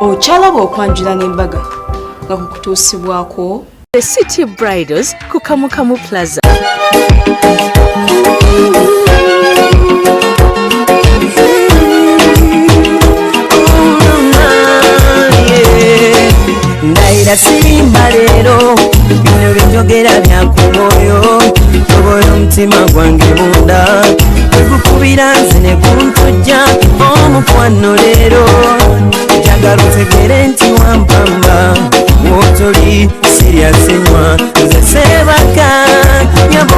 Ochalaba okwanjula n'embaga nga kukutuusibwako The City Bridals ku Kamukamu Plaza. Ndaira sirimba leero bino by'enjogera bya ku mwoyo tobola omutima gwange munda tegukubira nze ne guntujja omukwano leero njagala otegere nti wampamba wotoli serious enywa nze seebaka nyabo.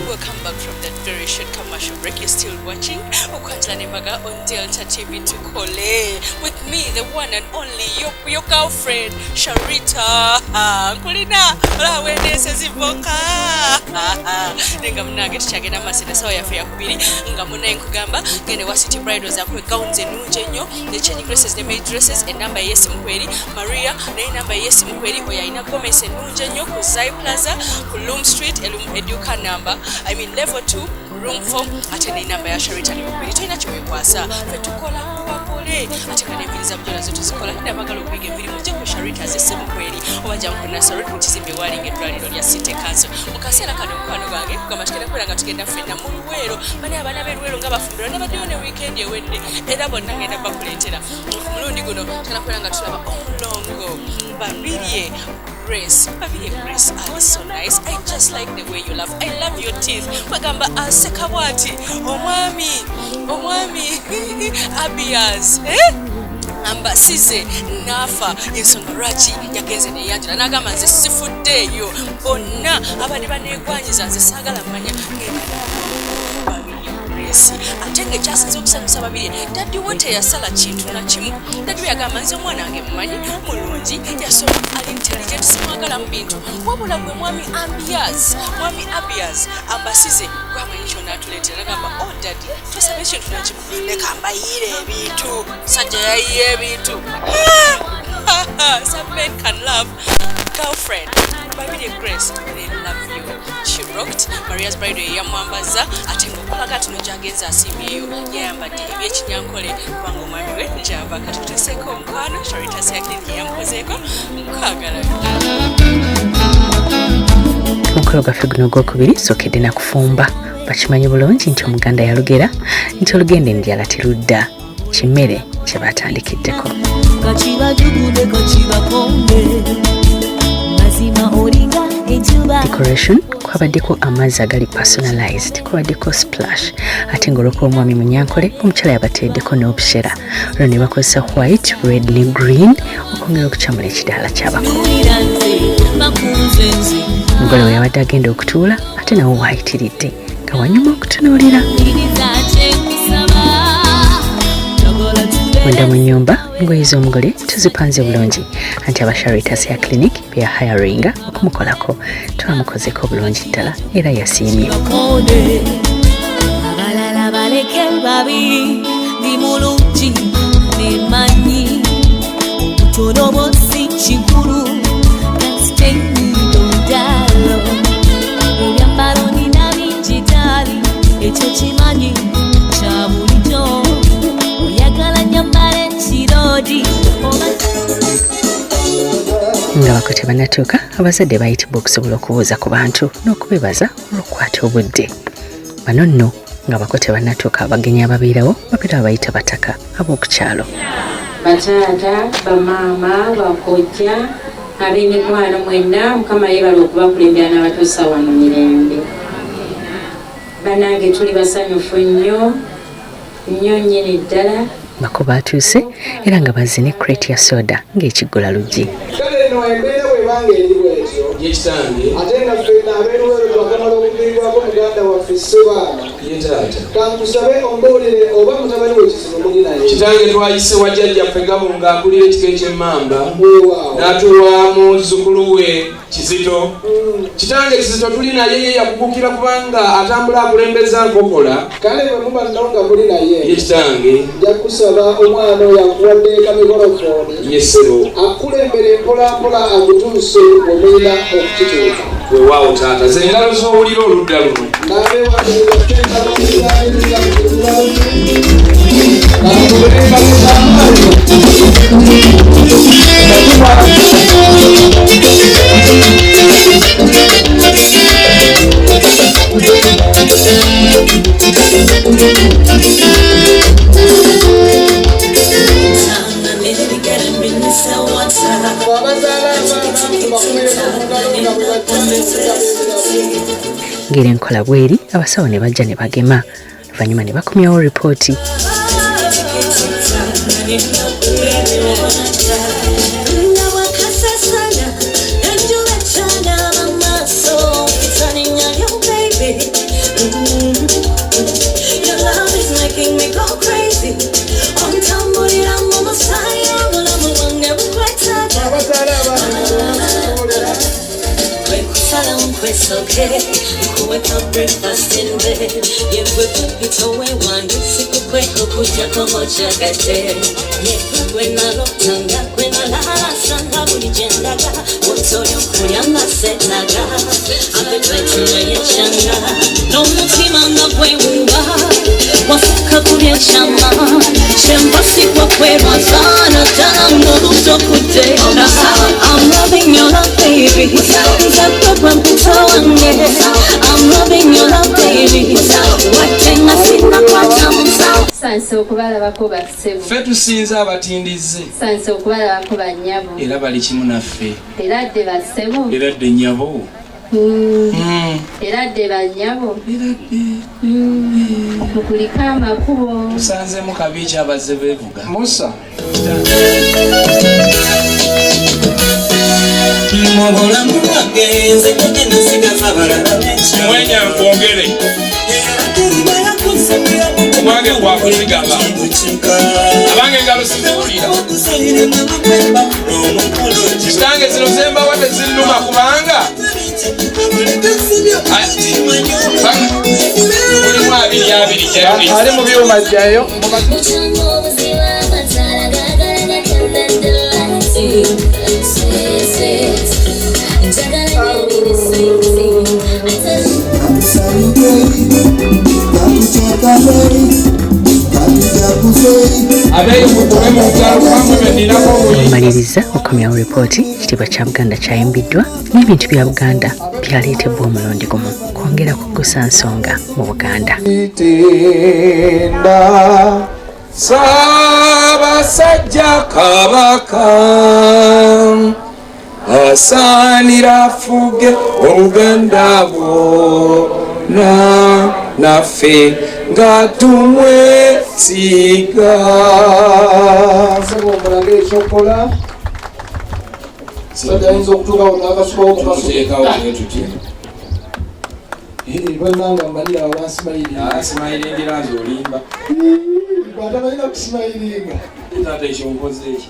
Welcome back from that very short commercial break. You're still watching Okwanjula n'embaga on Delta TV to Kole with me, the one and only your girlfriend Sharita. Kulina ola wendese zivoka nenga munange tukyagenda masene sawa yaffe yakubiri nga munaye nkugamba gende wa City Bridals akwe gowns ennungi ennyo ne change dresses ne made dresses enamba yesi mukweri Maria ne namba yesi mukweri oyalina Gomez ennungi ennyo ku Zai Plaza ku Loom Street eduka number level 2 room 4 ate ne namba ya Sharita ne mukweri tulina kyewekwasa fe tukola wakole ate kana enviriza bujola zetu zikola nda bagala okuyiga emirimu gye ku Sharita zesse mukweri obaja mu Nasaret mu kizimbe walinga eddwaliro lya City Council mu kaseera kano mukwano gwange kugamba tukenda kwera nga tugenda ffenna mu Luweero bani abaana b'Eluweero nga bafumbirwa n'abaddeyo ne weekend ewedde era bonna ngenda bakuleetera ku mulundi guno tugenda kwera nga tulaba omulongo Babirye Grace. Oh, it's so nice. I just like the way you laugh. I love your teeth. Kwagamba asekabwati. Omwami. Abias. Ambasize nafa ensonga lwaki yagenze neyanjula n'agamba nze sifuddeeyo bonna abadde baneegwanyiza nze saagala mmanya ate ng'ekyasinze okusanyusa Babirye daddi wo teyasala kintu na kimu. Daddi we yagamba nze omwana wange mumanyi mulungi yasobola ali intelligent simwagala mu bintu wabula gwe mwami Abias ambasize gwamanyi kyonna atuleetera nagamba daddi tosaba ekintu na kimu leka mbayiire ebintu sajja yayiye ebintu. Some men can love girlfriend. Babirye Grace, they love you. She rocked. Maria's Bride yamwambaza ate ng'okulaga ati nojagenza asimyeyo yayambadde ebyekinyankole kubanga omwami we njava kati tuteseeko omukwano Sharita Cycling yamkozeeko nkwagala. Omukolo gwaffe guno ogwokubiri sookedde na kufumba. Bakimanyi bulungi nti Omuganda yalugera nti olugende njala terudda. Kimmere kye batandikiddeko. Decoration kwabaddeko amazzi agali personalized, kwabaddeko splash ate ng'olwokuba omwami Munyankole omukyala yabateeddeko n'obushera olwo ne bakozesa white, red ne green okwongera okukyamula ekidaala ky'abakulu. Omugole we yabadde agenda okutuula ate nawo waayitiridde nga wanyuma okutunuulira. Munda mu nnyumba engoye z'omugole tuzipanze bulungi anti aba Sharita Clinic bya hiringa okumukolako twamukozeko bulungi ddala era yasiimye. Abalala baleke babi ndi mulungi nemanyi obutono bw'osi kikulu kasitendidondalo ebyambalo nina bingi ddali ekyo kimanyi kya bulijjo oyagala nyambala ekirodi nga bako tebannatuuka abazadde bayitibwa okusobola okubuuza ku bantu n'okubebaza olw'okukwata obudde. Bano nno nga bako tebannatuuka abagenyi ababeerawo babeera abayita bataka ab'okukyalo. Bataata, bamaama, bakojja, ab'emikwano mwenna Mukama yeebala okubakulembera n'abatuusa wano mirembe. Bannange tuli basanyufu nnyo nnyini ddala. Bako baatuuse era nga bazze ne crate ya soda ng'ekiggula luggi. No embeera bwebanga eriwo ekyo yekitange ate nga ffenna ab'Eluweero twakamala okuviibwako muganda waffe Ssebaana yetaata kankusabe ombuulire oba mutabani w'ekizibu muli naye. Kitange twayise wa jjajjaffe Gabo ng'akulira ekika eky'Emmamba n'atuwa muzzukulu we Kizito. Kitange Kizito tuli naye ye yakugukira kubanga atambula akulembeza nkokola. Kale bwe muba nga muli naye yekitange nja kusaba omwana oyo akuwaddeeka mikorofoni yesero akulembere mpolampola agutuuse omwera okukituuka. Weewaawo taata ze engalo z'owulira oludda luno nabeewa ngeri enkola bweri abasawo ne bajja ne bagema oluvannyuma ne bakomyawo ripooti. It's okay, wake up breakfast in bed. Yeah, it's away one sick quick kuja como chakate. Yeah, when I look tanga, when I la sanga bulijendaga, what's on your kuyanga setaga. I've been waiting for your changa. No mutima ngwe umba. Wasuka kuya chama. Shembasi kwa kwera sana tango luso kutera. I'm loving your love, baby. I'm loving your love, baby. Watching us in the bottom. Sanse okubalabako bassebo. Ffe tusinza abatindize. Sanse okubalabako bannyabo. Era bali kimu naffe. Era dde bassebo. Era dde nnyabo. Era dde bannyabo. Mukuliko amakubo. Tusanzemu kabi kyabazze beevuga. Musa. Mwenya nkwongere omwange gwakuzigaba abange engalo siziwulira kitange zino zembawa tezinnuma kubanga mulimu abiri ali mu byuma jjayo Maliriza okomyawo ripooti ekitiibwa kya Buganda kyayimbiddwa n'ebintu bya Buganda byaleetebwa omulundi gumu kwongera kuggusa nsonga mu Buganda. Ssaabasajja Kabaka asaanira afuge Obuganda bwonna naffe nga tumwesiga. Omulage ekyokola ayinza okutuukawo n'akasukawo bannanga mbalira abasimayiri ndiranze olimba atabalina kusimayiringa taata ekyonkoze eki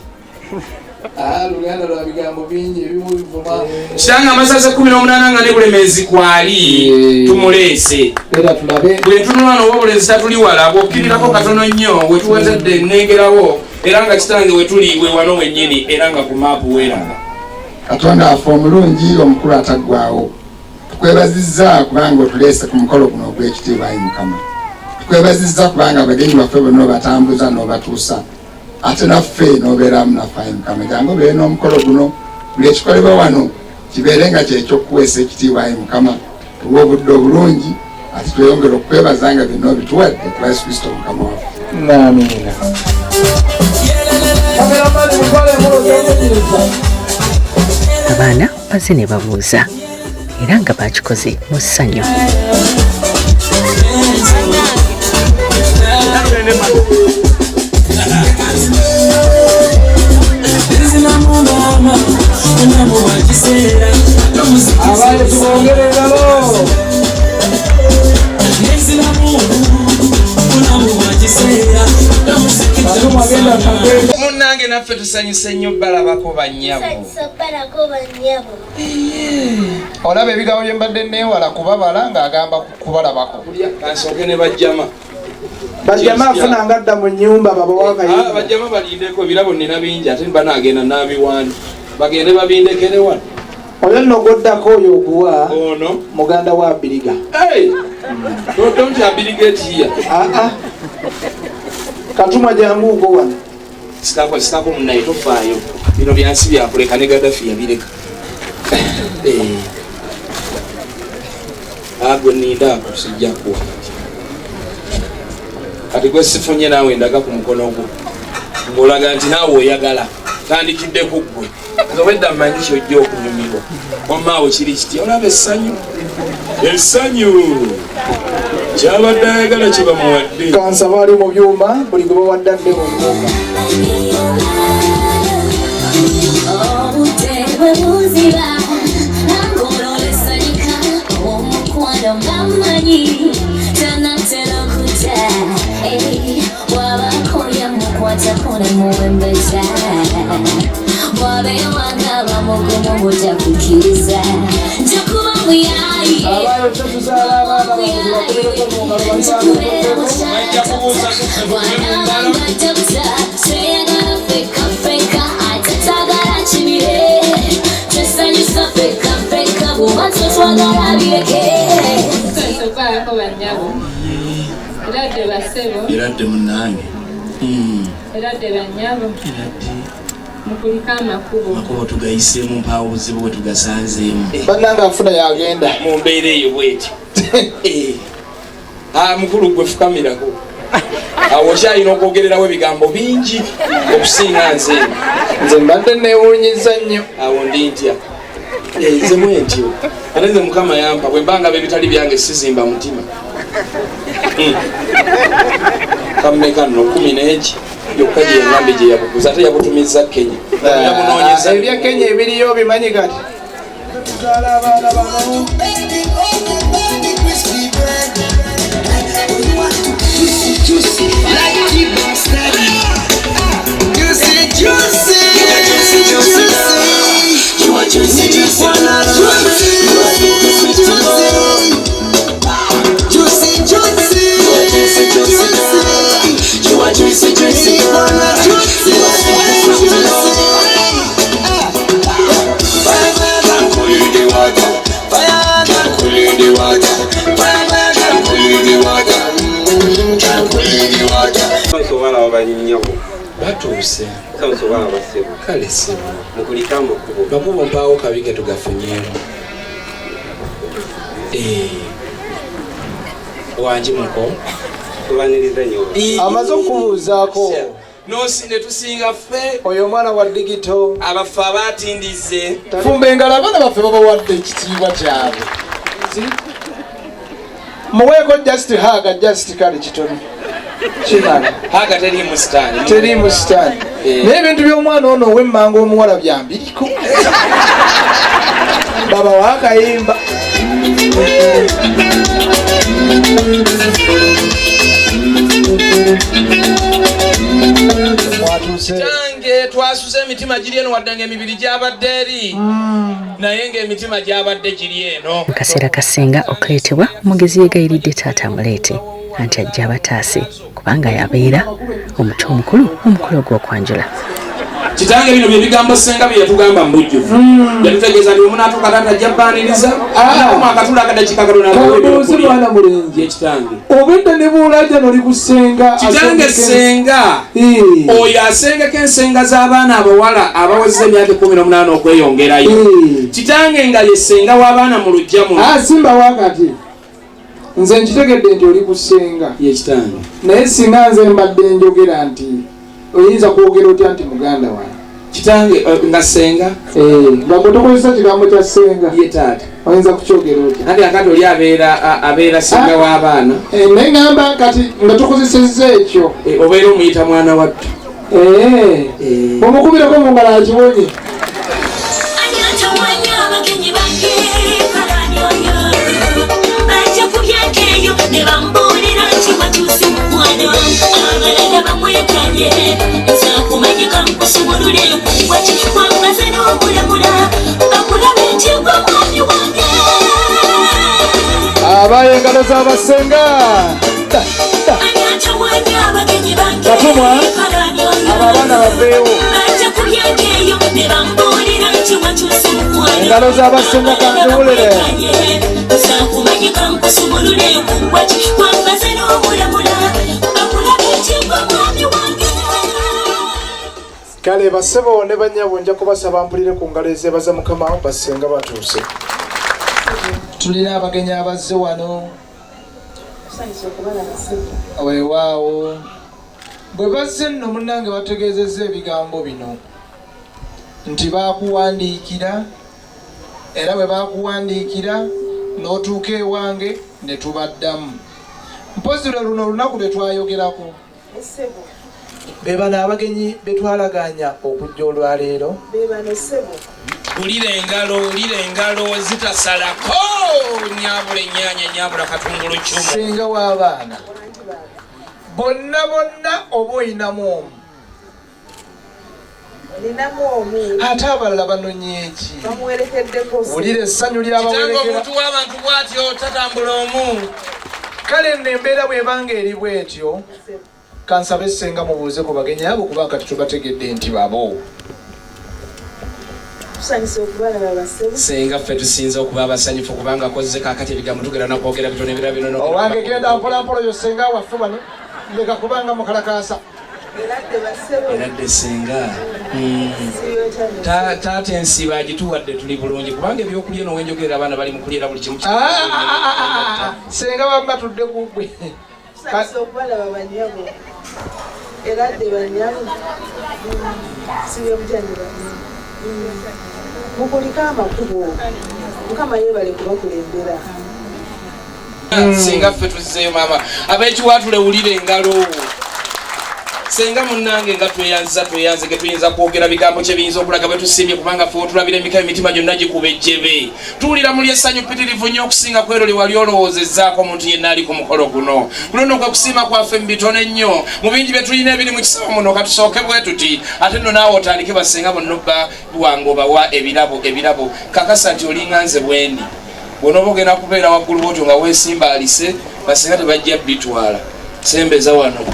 Luganda lwa bigambo bingi ebimu bivuma kitanga amasaza 18 nga ne Bulemeezi kwali tumuleese era tulabe bwe tunula n'obulezi tatuli wala bw'okkirirako katono nnyo we tuwezedde nnengerawo era nga kitange we tuli we wano wennyini era nga ku maapu weeraga Katonda afe omulungi omukulu ataggwawo tukwebazizza kubanga otuleese ku mukolo guno ogw'ekitiibwa Ayi Mukama tukwebazizza kubanga abagenyi baffe bonna obatambuza n'obatuusa ate naffe n'obeeramu naffe Ayi Mukama jangu obeere n'omukolo guno buli ekikolebwa wano kibeere nga kyekyokuweesa ekitiibwa Ayi Mukama tuwe obudde obulungi ate tweyongere okwebaza nga byonna obituwadde ku Yesu Kristo Mukama waffe. Amiina. Abaana bazze ne babuuza era nga bakikoze mu ssanyu. Munnange naffe tusanyuse nnyo balabako bannyabo. Olaba ebigambo bye mbadde neewala kubabala ng'agamba kubalabako. Kansooke ne bajjama. Bajjama afunanga adda mu nnyumba babawakayimba. Bajjama balindeko ebirabo nnina bingi ate banaagenda n'abiwandi bagende babindekere wano. Oyo nno goddako oyo oguwa ono muganda wa Biriga. Don't you Biriga here? Katuma jangu ugo wano. Sitako munaye tofaayo. Bino byansi byakuleka ne Gaddafi yabireka. Agwe ninda kusijja kuwa. Kati gwe sifunye naawe ndaga ku mukono gwo. Ngolaga nti naawe oyagala. tandikidde ku ggwe nzobedda mmanyi kyojja okunyumirwa wamaawe kiri kiti olaba essanyu kyabadde ayagala kye bamuwadde kansaba ali mu byuma buli gwe bawadde adde mu byuma Eradde munange eradde banyabo mukulika amakubo tugayiseemu mpaawo buzibu bwe tugasanzeemu bannanga afuna yagenda mu mbeera eyo bweti mukulu gwe fukamirako awo kyalina okwogererawo ebigambo bingi okusinga nze mbadde neewuunyiza nnyo awo ndi ntya nze mwentyo ate nze mukama yampa bwe mbanga bebitali byange sizimba mutima kammeka nno 10 n'eki yokka gye engambi gye yabuguza ate yabutumizza Kenya yabunoonyeza ebya Kenya ebiriyo bimanyi kati tuzaala abaana bano batuuse kale sibu makubo mpaawo kabike tugafunyeemu wangi muko amaze okubuuzaako nosi ne tusinga ffe oyo omwana wa digito abaffe abatindize fumba engalo abaana baffe babawadde ekitiibwa kyabwe muweeko just haga just kale kitono haga teriimu sitaani teriimu sitaani naye ebintu by'omwana ono ow'emmanga omuwala byambiriko baba waakayimba kitange twasuze emitima giri eno wadde ng'emibiri gyabadde eri naye ng'emitima gyabadde giri eno mu kaseera kasinga okuleetebwa omugezi yeegayiridde taata amuleete anti ajja abataase kubanga yabeera omuto omukulu omukulu ogw'okwanjula kitange bino byebigambo senga bye yatugamba mu bujjuvu yatutegeeza nti omunaatuka taata ajja bbaaniriza akatula akadakika mwana mulenzi ekitange obedda ne buulajja noli kusenga kitange senga oyo asengeko ensenga z'abaana abawala abawezeza emyaka 18 okweyongerayo kitange nga ye senga w'abaana mu lujja muno simba wakati nze nkitegedde nti oli kusenga yekitange naye singa nze mbadde njogera nti oyinza kwogera otya nti muganda wange kitange nga senga nga bwe tokozesa kigambo kya senga ye taata oyinza kukyogera otya anti akati oli abeera senga w'abaana naye ngamba kati nga tokozesezza ekyo obeera omuyita mwana wattu omukubireko mu ngalo akibonye abaye engalo z'abasenga katumwa abo abaana baveewo engalo z'abasenga kantuwulire kale basebo ne banyabo nja kubasaba mpulire ku ngalo ezebaza mukama basenga batuuse tulina abagenyi abazze wano weewaawo bwe bazze nno munnange bategeezezza ebigambo bino nti bakuwandiikira era bwe bakuwandiikira n'otuuka ewange ne tubaddamu. Mpozi lwe luno olunaku lwe twayogerako be bano abagenyi be twalaganya okujja olwaleero. Ulira engalo zitasalako nyabula ennyaanya nyabula katungulu kyuma. Senga w'abaana bonna oba oyinamu omu ate abalala banonye eki. Wulira essanyu lyabawerekera. Omuntu w'abantu bw'atyo tatambula omu. Kale nno embeera bw'ebanga eri bw'etyo kansabe Senga mubuuze ku bagenyi abo kuba kati tubategedde nti babo. Senga ffe tusinza okuba abasanyufu kubanga akozze kaakati ebigambo tugera nakwogera bitone ebirala bino. Owange genda mpolampola yo Senga waffe bano leka kubanga mukalakaasa. Eradde Senga taata ensiba agituwadde tuli bulungi kubanga ebyokulya n'owenjogerera abaana bali mu kulyera buli kimu. Senga bamba tudde ku ggwe. mukulika amakubo mukama yebale kubakulembera. Senga ffe tuzzeeyo maama ab'ekiwaatule wulira engalo. Senga munnange nga tweyanze ge tuyinza kwogera bigambo kye biyinza okulaga bwe tusiimye kubanga ffe otulabira emitima gyonna gikuba ejjebe. Tuwulira muli essanyu ppitirivu nnyo okusinga ku ero lye wali olowoozezzaako omuntu yenna ali ku mukolo guno. Guno nno kwe kusiima kwaffe mu bitono ennyo mu bingi bye tulina ebiri mu kisawo muno katusooke bwe tuti ate nno naawe otandike Basenga bonna obba wange obawa ebirabo kakasa nti olinganze bwendi. Bw'onooba ogenda kubeera waggulu bwotyo nga weesimbaalise Basenga tebajja bitwala. Sembeza wano.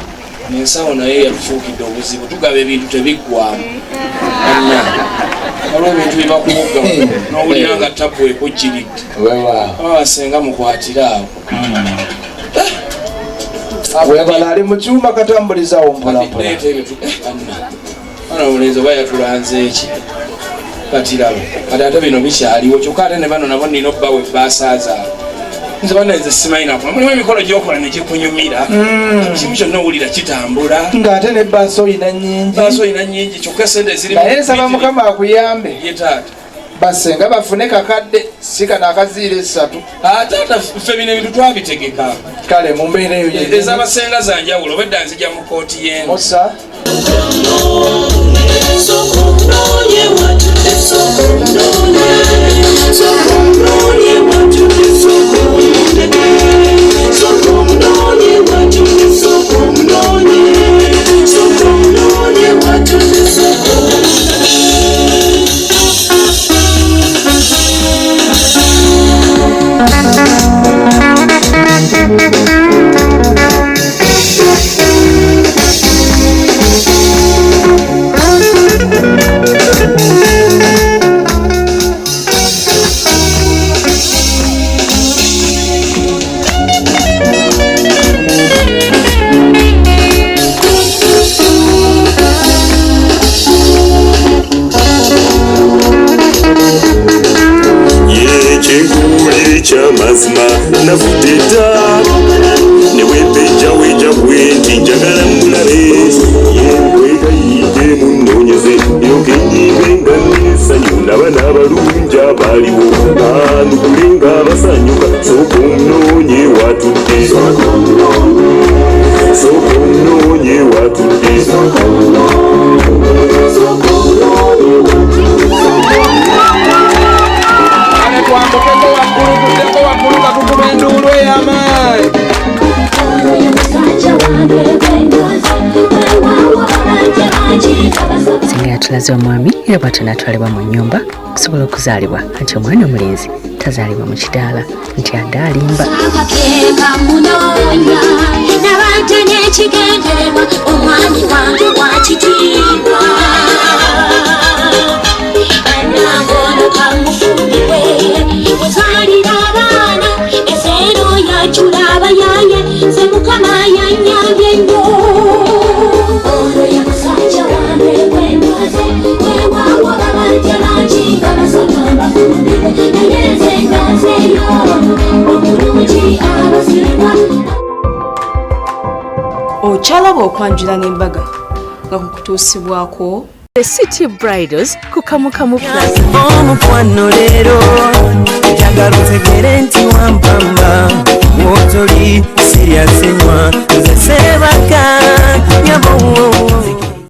Nensawo naye yatufuukidde obuzibu tugaba ebintu tebiggwamu. Waliwo ebintu bye bakubuga n'owulira nga ttabu ekujjiridde. Basenga mukwatira awo. Webala ali mu kyuma katambulizawo mpolampola. Bana omulenzi oba yatulanze eki katirabo kati ate bino bikyaliwo kyokka ate ne bano nabo nina obba we basaaza. Nze bananze simayinako mulimu emikolo gyokola ne gikunyumira kimu kyonna owulira kitambula ng'ate ne bbaasi oyina nnyingi kyokka sente ezirimu. Naye nsaba Mukama akuyambe ye taata Basenga bafune kakadde si kano akaziira 3. Taata ffe bino ebintu twabitegeka. Kale mu mbeera eyo ez'Abasenga za njawulo obwedda nzija mu kooti y'eno. Musa mazima navudeta newepejaweja bwenti njagala mulabe yembwegayide munonyeze yokenyibenga nesanyu nabana abalungi abaliwo anukulenga abasanyuka soko omunonye watudde Senga yatulaze omwami era bw'atyo n'atwalibwa mu nnyumba okusobola okuzaalibwa anti omwana omulenzi tazaalibwa mu kidaala nti adde alimba. Nabadde n'ekigendererwa omwami wange bw'akitiibwa anangono kamufumbirwe muzaalira abaana ezeero yajula abayaaye ze Mukama yannyambye nnyo ono ye musajja wange gwemaze weewaawo babajja banjinga basagamba fumbirwe naye nze ngazeeyo omulungi abasinga. Okyalaba okwanjula n'embaga nga kukutuusibwako The City Bridals kukamukamu plus. Omukwano leero njagala otegere nti wampamba wotoli serious nnyo nze sebaka nyabo